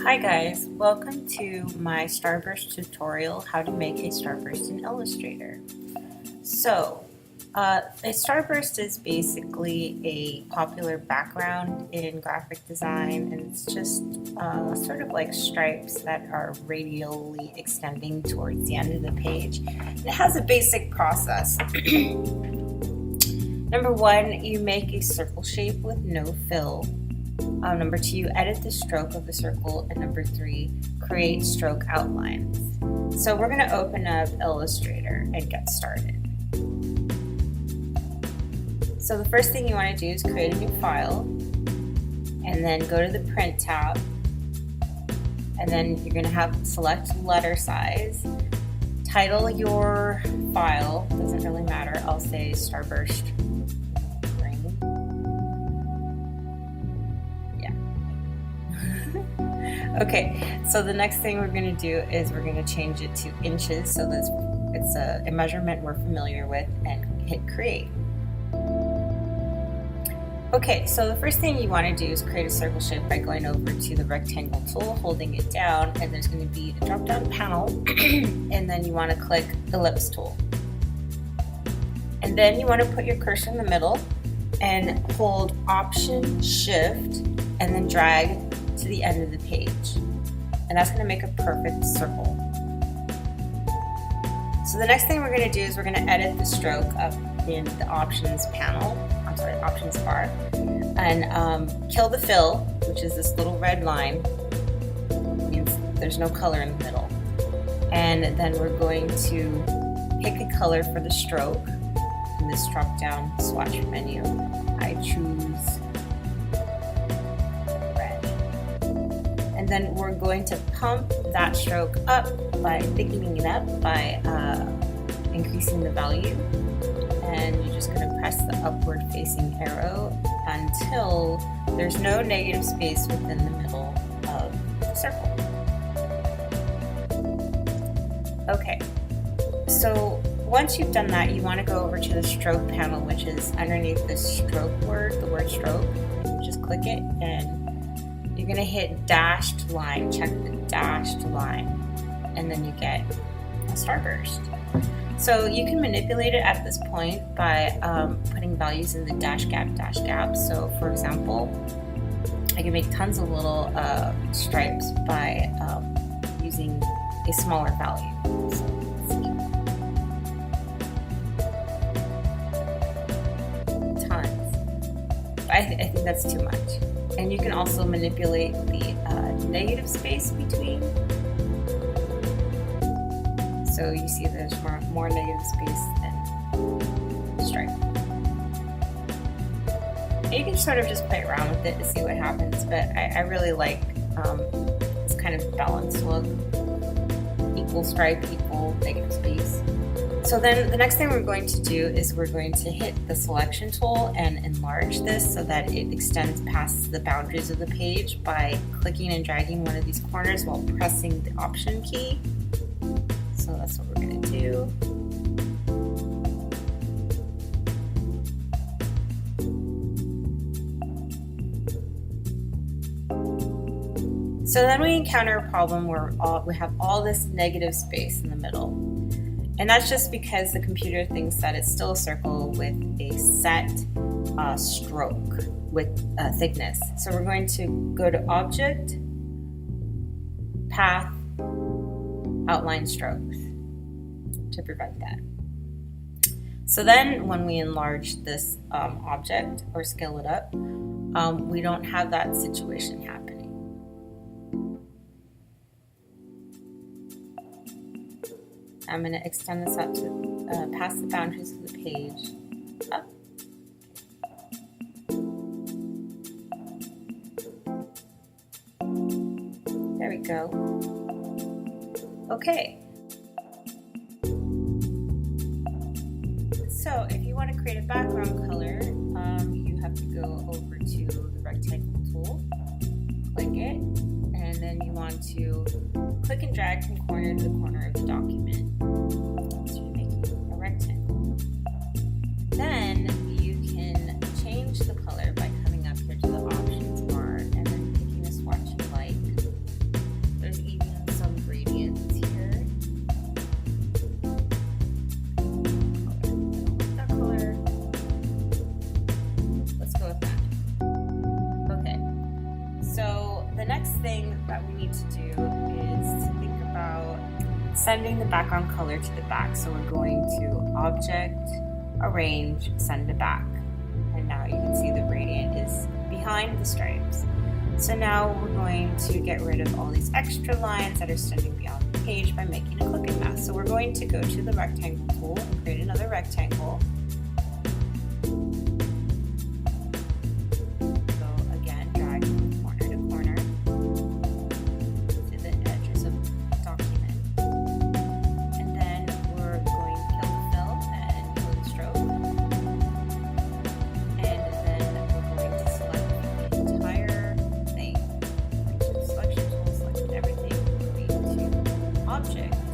Hi guys, welcome to my Starburst tutorial, how to make a Starburst in Illustrator. So, a Starburst is basically a popular background in graphic design, and it's just sort of like stripes that are radially extending towards the end of the page. It has a basic process. Number one, you make a circle shape with no fill. Number two, edit the stroke of the circle. And number three, create stroke outlines. So we're going to open up Illustrator and get started. So the first thing you want to do is create a new file, and then go to the print tab, and then you're going to have select letter size, title your file, doesn't really matter, I'll say Starburst. Okay, so the next thing we're going to do is we're going to change it to inches so that it's a measurement we're familiar with, and hit create. Okay, so the first thing you want to do is create a circle shape by going over to the rectangle tool, holding it down, and there's going to be a drop down panel and then you want to click ellipse tool. And then you want to put your cursor in the middle and hold Option Shift and then drag to the end of the page, and that's going to make a perfect circle. So the next thing we're going to do is we're going to edit the stroke up in the options options bar, and kill the fill, which is this little red line. It means there's no color in the middle. And then we're going to pick a color for the stroke in this drop down swatch menu. I choose and then we're going to pump that stroke up by thickening it up by increasing the value, and you're just going to press the upward facing arrow until there's no negative space within the middle of the circle. Okay, so once you've done that, you want to go over to the stroke panel, which is underneath the stroke word, the word stroke. Just click it and you're going to hit dashed line, check the dashed line, and then you get a starburst. So you can manipulate it at this point by putting values in the dash gap. So for example, I can make tons of little stripes by using a smaller value. So let's see. Tons. I think that's too much. And you can also manipulate the negative space between. So you see there's more negative space than stripe. And you can sort of just play around with it to see what happens, but I really like this kind of balanced look. Equal stripe, equal negative space. So then the next thing we're going to do is we're going to hit the selection tool and enlarge this so that it extends past the boundaries of the page by clicking and dragging one of these corners while pressing the Option key. So that's what we're going to do. So then we encounter a problem where we have all this negative space in the middle. And that's just because the computer thinks that it's still a circle with a set stroke with thickness. So we're going to go to Object, Path, Outline Strokes to prevent that. So then when we enlarge this object or scale it up, we don't have that situation happening. I'm going to extend this out to past the boundaries of the page. Up. There we go. Okay. So if you want to create a background color, you have to go over to the rectangle tool, click it, and then you want to click and drag from corner to the corner of the document. So you're making a rectangle. Then you can change the color by coming up here to the options bar and then picking a swatch you like. thing that we need to do is to think about sending the background color to the back. So we're going to Object, Arrange, Send to Back. And now you can see the gradient is behind the stripes. So now we're going to get rid of all these extra lines that are extending beyond the page by making a clipping mask. So we're going to go to the rectangle tool and create another rectangle. Object.